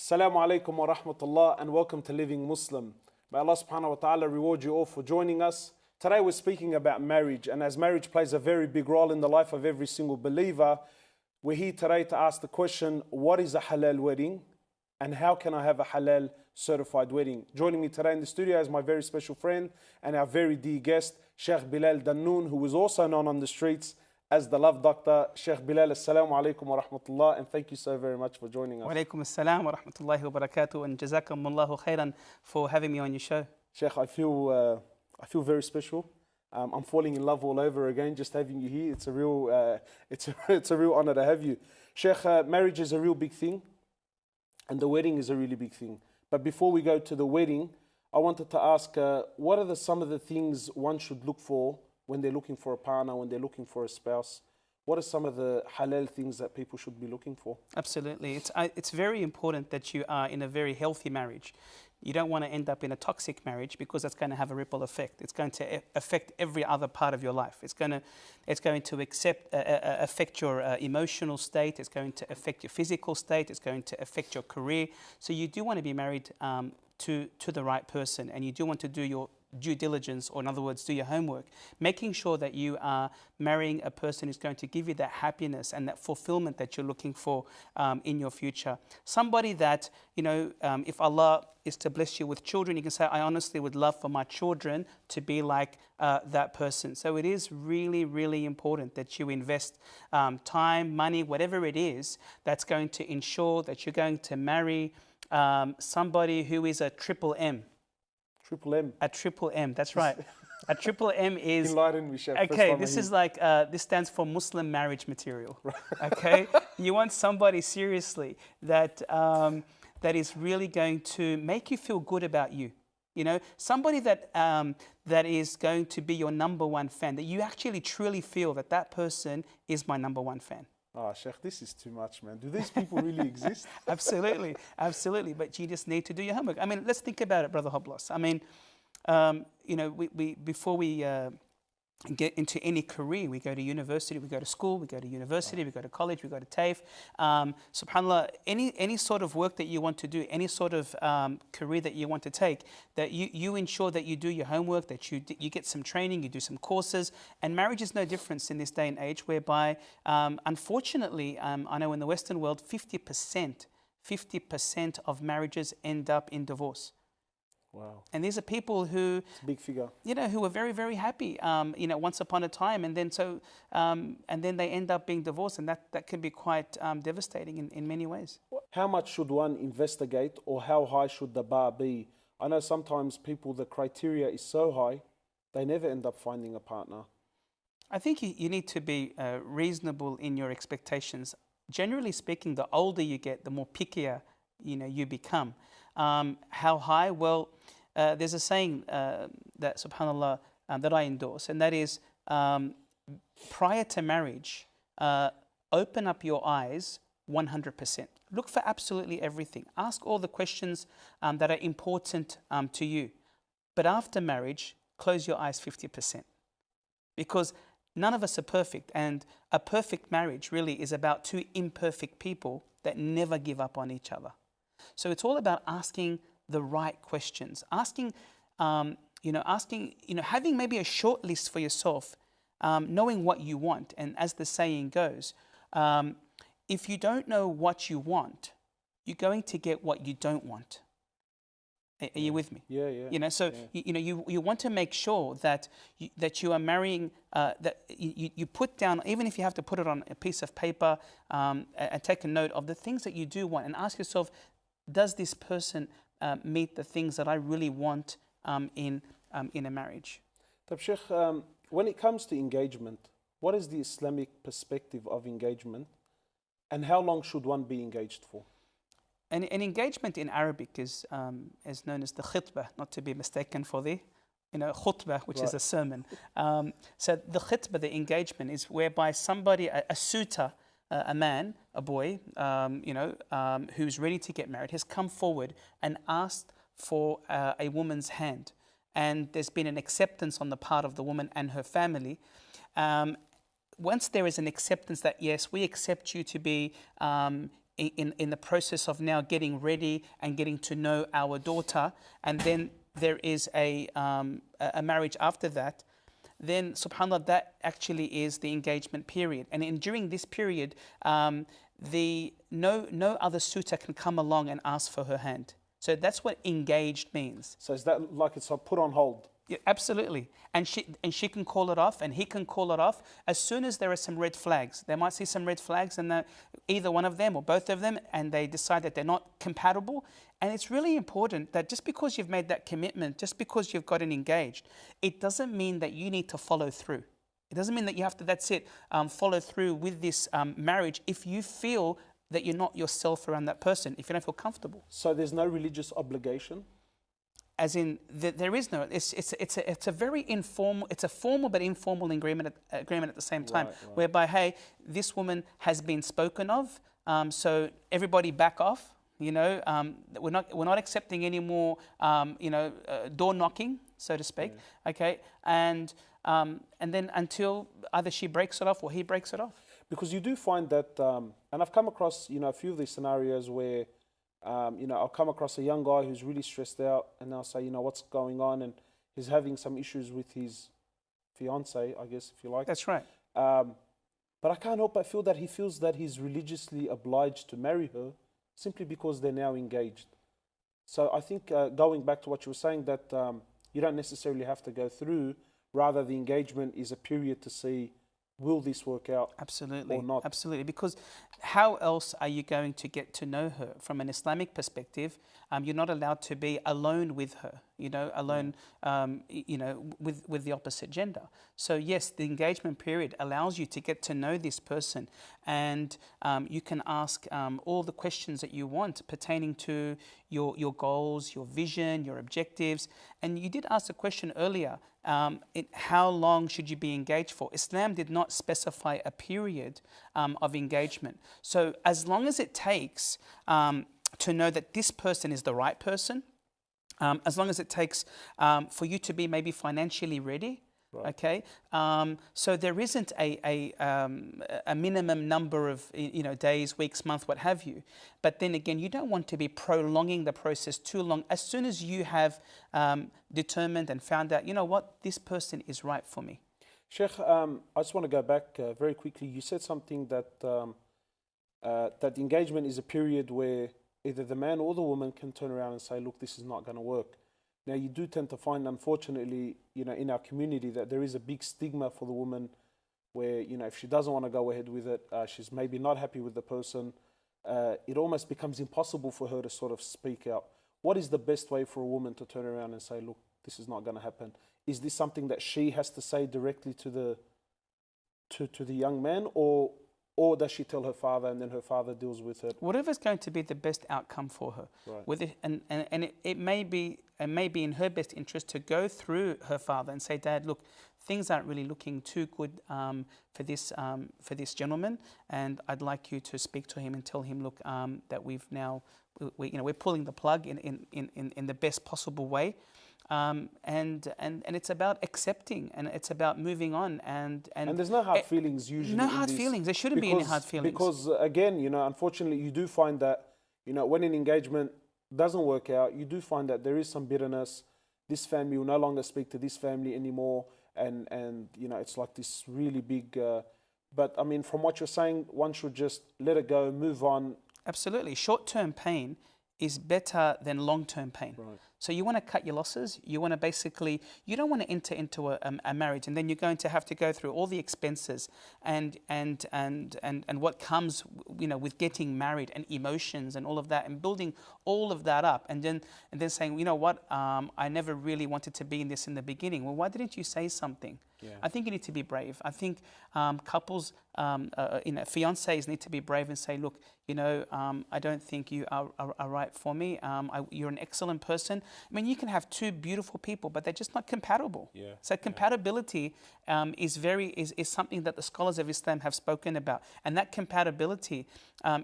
Assalamu alaikum wa rahmatullah and welcome to Living Muslim. May Allah subhanahu wa ta'ala reward you all for joining us. Today we're speaking about marriage, and as marriage plays a very big role in the life of every single believer, we're here today to ask the question, what is a halal wedding and how can I have a halal certified wedding? Joining me today in the studio is my very special friend and our very dear guest, Sheikh Bilal Dannoon, who is also known on the streets as the Love Doctor. Sheikh Bilal, assalamu alaikum wa rahmatullah, and thank you so very much for joining us. Wa alaikum assalam wa rahmatullahi wa barakatuh, and jazakumullahu khairan for having me on your show. Sheikh, I feel very special. I'm falling in love all over again just having you here. It's a real honor to have you. Sheikh, marriage is a real big thing, and the wedding is a really big thing. But before we go to the wedding, I wanted to ask, what are some of the things one should look for when they're looking for a partner, when they're looking for a spouse? What are some of the halal things that people should be looking for? Absolutely. It's very important that you are in a very healthy marriage. You don't want to end up in a toxic marriage because that's going to have a ripple effect. It's going to affect every other part of your life. It's going to affect your emotional state. It's going to affect your physical state. It's going to affect your career. So you do want to be married to the right person, and you do want to do your due diligence, or in other words, do your homework, making sure that you are marrying a person who's going to give you that happiness and that fulfillment that you're looking for in your future. Somebody that, if Allah is to bless you with children, you can say, I honestly would love for my children to be like that person. So it is really, really important that you invest time, money, whatever it is, that's going to ensure that you're going to marry somebody who is a triple M. Triple M. A triple M, that's right. A triple M is... Enlighten me, Chef. Okay, this is like, this stands for Muslim marriage material. Okay? You want somebody seriously that is really going to make you feel good about you. Somebody that is going to be your number one fan, that you actually truly feel that person is my number one fan. Oh, Sheikh, this is too much, man. Do these people really exist? Absolutely, absolutely. But you just need to do your homework. I mean, let's think about it, Brother Hoblos. I mean, before we get into any career, we go to university, we go to school, we go to university, we go to college, we go to TAFE. SubhanAllah, any sort of work that you want to do, any sort of career that you want to take, that you ensure that you do your homework, that you get some training, you do some courses. And marriage is no difference in this day and age, whereby, unfortunately, I know in the Western world, 50% of marriages end up in divorce. Wow. And these are people who, it's a big figure, who were very, very happy, once upon a time, and then they end up being divorced, and that can be quite devastating in many ways. How much should one investigate, or how high should the bar be? I know sometimes people, the criteria is so high, they never end up finding a partner. I think you need to be reasonable in your expectations. Generally speaking, the older you get, the more pickier you become. How high? Well, there's a saying that, subhanAllah, that I endorse, and that is, prior to marriage, open up your eyes 100%. Look for absolutely everything. Ask all the questions that are important to you. But after marriage, close your eyes 50%. Because none of us are perfect, and a perfect marriage really is about two imperfect people that never give up on each other. So it's all about asking the right questions, having maybe a short list for yourself, knowing what you want. And as the saying goes, if you don't know what you want, you're going to get what you don't want. Are you with me? Yeah. You want to make sure that you are marrying, that you put down, even if you have to put it on a piece of paper, and take a note of the things that you do want, and ask yourself, does this person meet the things that I really want in a marriage? Sheikh, when it comes to engagement, what is the Islamic perspective of engagement, and how long should one be engaged for? An engagement in Arabic is known as the khitbah, not to be mistaken for the khutbah, which is a sermon. So the khitbah, the engagement, is whereby somebody, a suitor, a man, a boy, who's ready to get married, has come forward and asked for a woman's hand. And there's been an acceptance on the part of the woman and her family. Once there is an acceptance that, yes, we accept you to be in the process of now getting ready and getting to know our daughter, and then there is a marriage after that, then subhanAllah, that actually is the engagement period. And during this period, no other suitor can come along and ask for her hand. So that's what engaged means. So is that like it's put on hold? Yeah, absolutely. And she can call it off, and he can call it off as soon as there are some red flags. They might see some red flags, and either one of them or both of them, and they decide that they're not compatible. And it's really important that just because you've made that commitment, just because you've gotten engaged, it doesn't mean that you need to follow through. It doesn't mean that you have to, that's it, follow through with this marriage if you feel that you're not yourself around that person, if you don't feel comfortable. So there's no religious obligation? As in, there is no, it's a very informal, it's a formal but informal agreement at the same time, Right. whereby, hey, this woman has been spoken of, so everybody back off. You know, we're not accepting any more, door knocking, so to speak. Yeah. Okay, and then until either she breaks it off or he breaks it off. Because you do find that, and I've come across, a few of these scenarios where, I'll come across a young guy who's really stressed out, and I'll say, what's going on, and he's having some issues with his fiance, I guess, if you like. That's right. But I can't help but feel that he feels that he's religiously obliged to marry her, simply because they're now engaged. So I think going back to what you were saying, that you don't necessarily have to go through, rather the engagement is a period to see, will this work out? Absolutely. Or not? Absolutely. Because how else are you going to get to know her? From an Islamic perspective, you're not allowed to be alone with her, alone, with the opposite gender. So yes, the engagement period allows you to get to know this person, and you can ask all the questions that you want pertaining to your goals, your vision, your objectives. And you did ask a question earlier, how long should you be engaged for? Islam did not specify a period of engagement. So as long as it takes to know that this person is the right person, as long as it takes for you to be maybe financially ready, right. Okay. So there isn't a minimum number of days, weeks, months, what have you. But then again, you don't want to be prolonging the process too long. As soon as you have determined and found out, this person is right for me. Sheikh, I just want to go back very quickly. You said something that that the engagement is a period where either the man or the woman can turn around and say, look, this is not going to work. Now, you do tend to find, unfortunately, in our community, that there is a big stigma for the woman where, if she doesn't want to go ahead with it, she's maybe not happy with the person, it almost becomes impossible for her to sort of speak out. What is the best way for a woman to turn around and say, look, this is not going to happen? Is this something that she has to say directly to the young man, or does she tell her father and then her father deals with it? Whatever's going to be the best outcome for her. Right. With it, and it may be in her best interest to go through her father and say, Dad, look, things aren't really looking too good for this gentleman, and I'd like you to speak to him and tell him, look, that we're pulling the plug in the best possible way. And it's about accepting, and it's about moving on, and there's no hard feelings usually. No hard feelings. There shouldn't be any hard feelings. Because again, unfortunately, you do find that when an engagement doesn't work out, you do find that there is some bitterness. This family will no longer speak to this family anymore, and it's like this really big. But I mean, from what you're saying, one should just let it go, move on. Absolutely, short-term pain is better than long-term pain. Right. So you want to cut your losses. You want to basically, you don't want to enter into a marriage, and then you're going to have to go through all the expenses and what comes, with getting married, and emotions and all of that, and building all of that up, and then saying, I never really wanted to be in this in the beginning. Well, why didn't you say something? Yeah. I think you need to be brave. I think couples, fiancés need to be brave and say, look, I don't think you are right for me. You're an excellent person. I mean, you can have two beautiful people, but they're just not compatible. Yeah. So compatibility is something that the scholars of Islam have spoken about, and that compatibility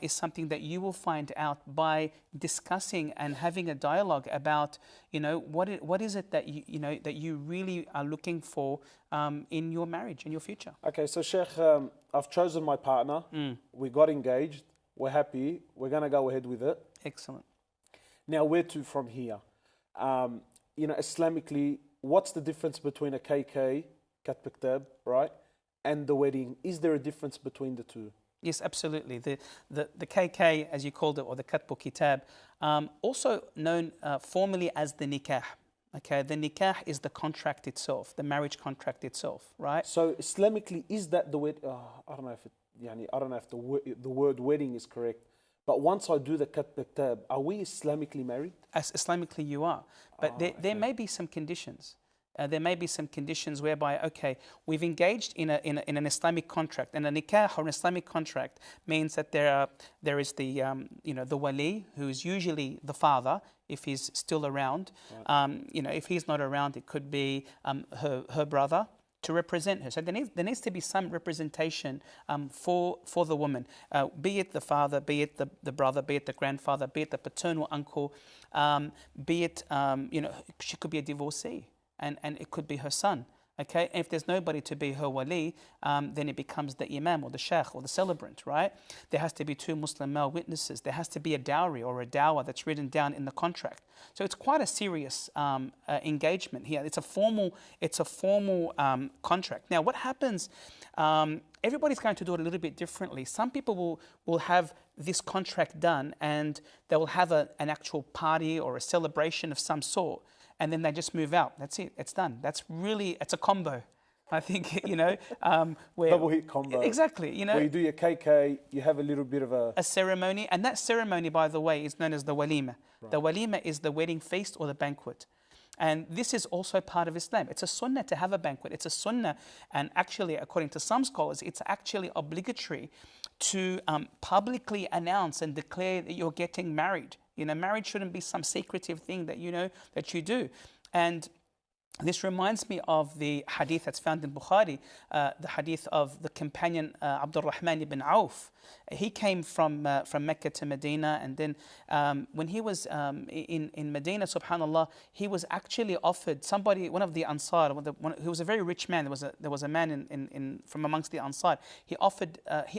is something that you will find out by discussing and having a dialogue about, what is it that that you really are looking for in your marriage, in your future. Okay, so Sheikh, I've chosen my partner. We got engaged. we're happy, we're going to go ahead with it. Excellent. Now, where to from here? Islamically, what's the difference between a KK, Katb Kitab, right, and the wedding? Is there a difference between the two? Yes, absolutely. The KK, as you called it, or the Katb Kitab, also known formally as the nikah. Okay, the nikah is the contract itself, the marriage contract itself, right? So Islamically, is that the word? I don't know if the word wedding is correct. But once I do the Katb Kitab, are we Islamically married? As Islamically you are. But there may be some conditions. There may be some conditions whereby, okay, we've engaged in an Islamic contract, and a nikah or an Islamic contract means that there is the the wali, who is usually the father if he's still around. Right. If he's not around, it could be her brother to represent her. So there needs to be some representation for the woman, be it the father, be it the brother, be it the grandfather, be it the paternal uncle, be it she could be a divorcee. And it could be her son, okay? And if there's nobody to be her wali, then it becomes the imam or the sheikh or the celebrant, right? There has to be 2 Muslim male witnesses. There has to be a dowry or a dawah that's written down in the contract. So it's quite a serious engagement here. It's a formal contract. Now, what happens? Everybody's going to do it a little bit differently. Some people will have this contract done, and they will have an actual party or a celebration of some sort. And then they just move out. That's it. It's done. It's a combo. I think, where double hit combo. Exactly, Where you do your KK, you have a little bit of a ceremony. And that ceremony, by the way, is known as the walima. Right. The walima is the wedding feast or the banquet. And this is also part of Islam. It's a sunnah to have a banquet. It's a sunnah. And actually, according to some scholars, it's actually obligatory to publicly announce and declare that you're getting married. Marriage shouldn't be some secretive thing that you do. And this reminds me of the hadith that's found in Bukhari, the hadith of the companion Abdul Rahman ibn Auf. He came from Mecca to Medina, and then when he was in Medina, subhanallah, he was actually offered one of the Ansar, who was a very rich man. There was a man from amongst the Ansar. He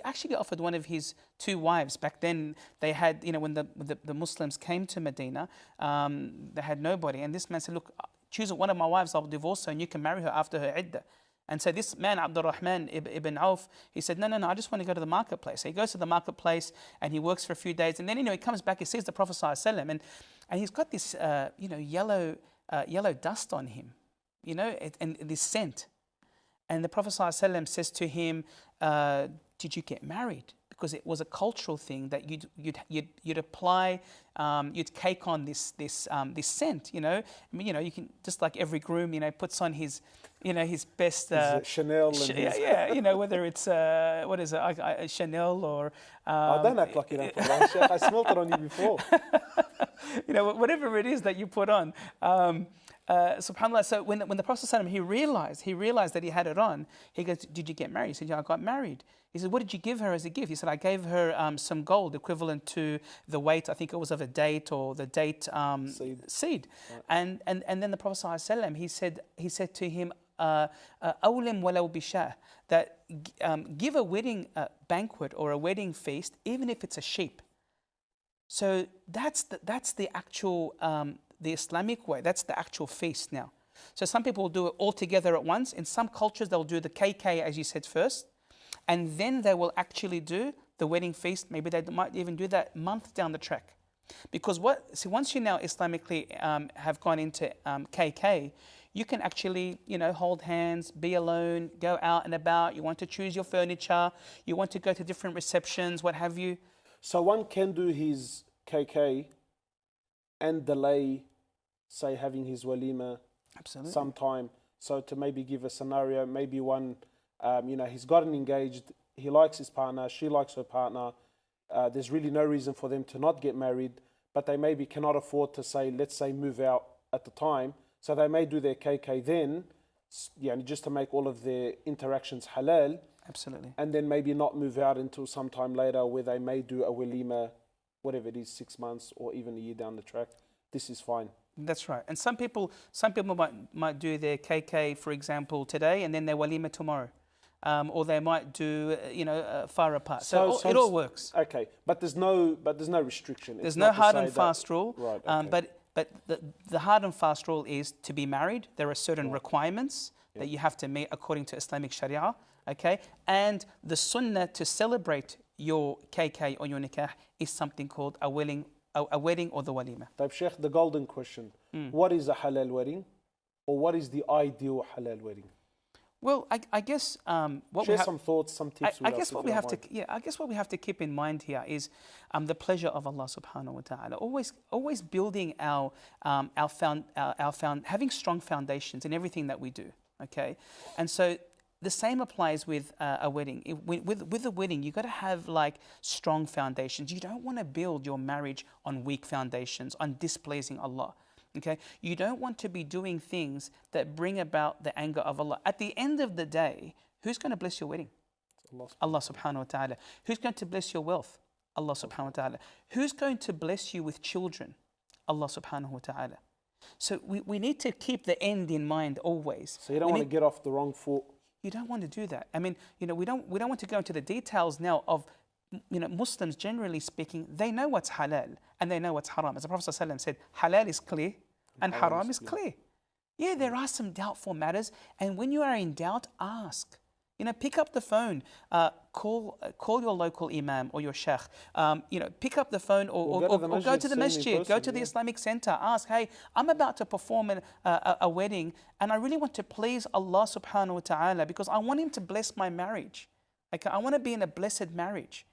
actually offered one of his 2 wives. Back then, they had, when the Muslims came to Medina, they had nobody. And this man said, look, choose one of my wives, I'll divorce her, and you can marry her after her iddah. And so this man, Abdul Rahman ibn Auf, he said, no, I just want to go to the marketplace. So he goes to the marketplace and he works for a few days. And then, he comes back, he sees the Prophet ﷺ, and he's got this, yellow dust on him, and this scent. And the Prophet ﷺ says to him, did you get married? Because it was a cultural thing that you'd apply, you'd cake on this scent. You can, just like every groom, puts on his best Chanel. Whether it's what is it, Chanel or. I don't act like you don't put on, Sheikh. I smelt it on you before. Whatever it is that you put on. SubhanAllah. So when the Prophet ﷺ, he realized that he had it on. He goes, "Did you get married?" He said, "Yeah, I got married." He said, "What did you give her as a gift?" He said, "I gave her some gold equivalent to the weight. I think it was of a date or the date seed." Right. And then the Prophet ﷺ, he said to him, "Awlim walau bishah," that give a wedding banquet or a wedding feast, even if it's a sheep. So that's the actual the Islamic way. That's the actual feast now. So some people will do it all together at once. In some cultures, they'll do the KK, as you said, first, and then they will actually do the wedding feast. Maybe they might even do that month down the track. Because once you now Islamically have gone into KK, you can actually, hold hands, be alone, go out and about. You want to choose your furniture. You want to go to different receptions, what have you. So one can do his KK and delay, say, having his walima. Absolutely. Sometime. So to maybe give a scenario, maybe one, he's gotten engaged, he likes his partner, she likes her partner. There's really no reason for them to not get married, but they maybe cannot afford to say, let's say, move out at the time. So they may do their KK then, just to make all of their interactions halal. Absolutely. And then maybe not move out until sometime later, where they may do a walima, whatever it is, 6 months or even a year down the track. This is fine. That's right. And some people might do their KK, for example, today, and then their walima tomorrow. or they might do, far apart. So it all works. Okay, but there's no restriction. There's no hard and fast rule. Right. Okay. But the hard and fast rule is to be married. There are certain requirements that you have to meet according to Islamic Sharia. Okay, and the sunnah to celebrate your KK or your nikah is something called a wedding or the walima. طيب Sheikh, the golden question: what is a halal wedding, or what is the ideal halal wedding? Well, I guess share some thoughts, some tips. I guess what we have to keep in mind here is the pleasure of Allah Subhanahu wa Taala. Always building having strong foundations in everything that we do. Okay, and so the same applies with a wedding. With a wedding, you got to have like strong foundations. You don't want to build your marriage on weak foundations, on displeasing Allah. Okay, you don't want to be doing things that bring about the anger of Allah. At the end of the day, who's going to bless your wedding? Allah subhanahu wa ta'ala. Who's going to bless your wealth? Allah subhanahu wa ta'ala. Who's going to bless you with children? Allah subhanahu wa ta'ala. So we need to keep the end in mind always. So you don't want to get off the wrong foot. You don't want to do that. I mean, we don't want to go into the details now of, Muslims generally speaking, they know what's halal and they know what's haram. As the Prophet ﷺ said, halal is clear and haram is clear. Yeah, there are some doubtful matters, and when you are in doubt, ask. Pick up the phone, call your local imam or your sheikh. Pick up the phone or go to the masjid, go to the Islamic center. Ask, hey, I'm about to perform a wedding, and I really want to please Allah subhanahu wa ta'ala because I want Him to bless my marriage. Okay, I want to be in a blessed marriage.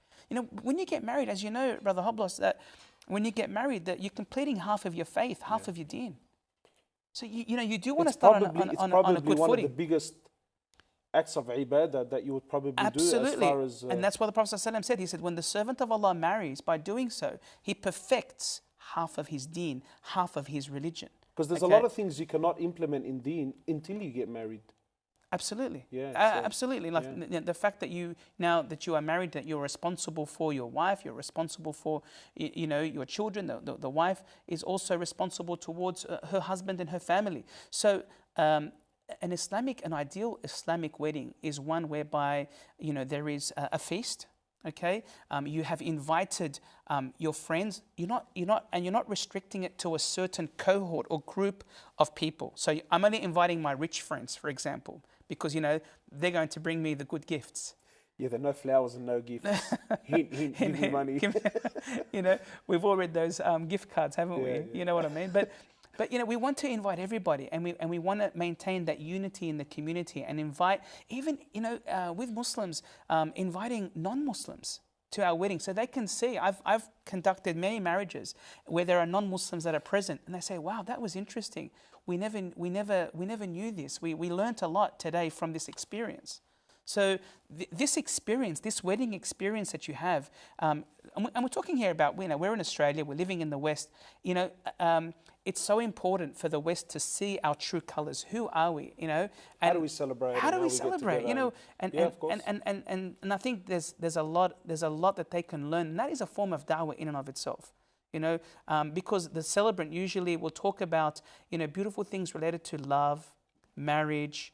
When you get married, as you know, Brother Hoblos, that when you get married, that you're completing half of your faith, half of your deen. So you do want to start on a good footing. It's one of the biggest acts of ibadah that you would probably do as far as... And that's what the Prophet ﷺ said. He said, when the servant of Allah marries, by doing so, he perfects half of his deen, half of his religion. Because there's a lot of things you cannot implement in deen until you get married. Absolutely. Yeah, absolutely. Like the fact that now that you are married, that you're responsible for your wife, you're responsible for your children. The wife is also responsible towards her husband and her family. So an ideal Islamic wedding is one whereby there is a feast. Okay, you have invited your friends. You're not restricting it to a certain cohort or group of people. So I'm only inviting my rich friends, for example, because they're going to bring me the good gifts. Yeah, there are no flowers and no gifts. Hint, give me money. We've all read those gift cards, haven't we? Yeah. You know what I mean? But we want to invite everybody, and we want to maintain that unity in the community, and invite even with Muslims, inviting non-Muslims to our wedding so they can see. I've conducted many marriages where there are non-Muslims that are present, and they say, "Wow, that was interesting. We never knew this. We learnt a lot today from this experience." So this experience, this wedding experience that you have, and we're talking here about, we're in Australia, we're living in the West. It's so important for the West to see our true colours. Who are we? And how do we celebrate? How do we celebrate? And I think there's a lot that they can learn, and that is a form of da'wah in and of itself. Because the celebrant usually will talk about beautiful things related to love, marriage,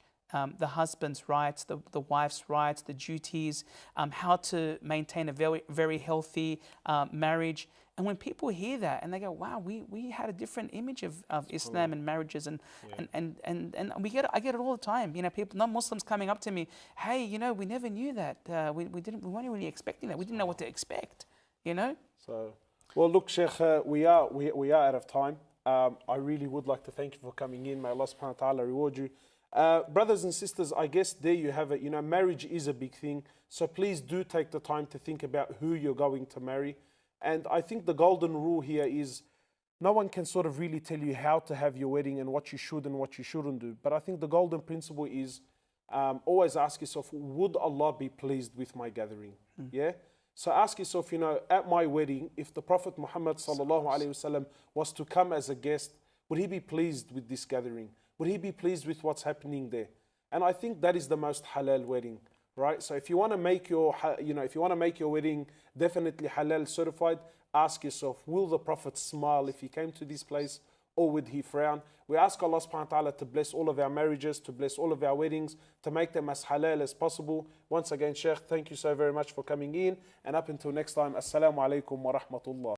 the husband's rights, the wife's rights, the duties, how to maintain a very, very healthy marriage. And when people hear that and they go, wow, we had a different image of Islam and marriages, and I get it all the time. People, non-Muslims coming up to me, hey, we we knew that. We weren't really expecting that. We didn't know what to expect. So, well, look, Sheikh, we are out of time. I really would like to thank you for coming in. May Allah subhanahu wa ta'ala reward you. Brothers and sisters, I guess there you have it. Marriage is a big thing. So please do take the time to think about who you're going to marry. And I think the golden rule here is no one can sort of really tell you how to have your wedding and what you should and what you shouldn't do. But I think the golden principle is always ask yourself, would Allah be pleased with my gathering? Yeah? So ask yourself, at my wedding, if the Prophet Muhammad sallallahu alaihi wasallam was to come as a guest, would he be pleased with this gathering? Would he be pleased with what's happening there? And I think that is the most halal wedding, right? So if you want to make your, wedding definitely halal certified, ask yourself, will the Prophet smile if he came to this place, or would he frown? We ask Allah subhanahu wa ta'ala to bless all of our marriages, to bless all of our weddings, to make them as halal as possible. Once again, Sheikh, thank you so very much for coming in. And up until next time, Assalamu alaikum wa rahmatullah.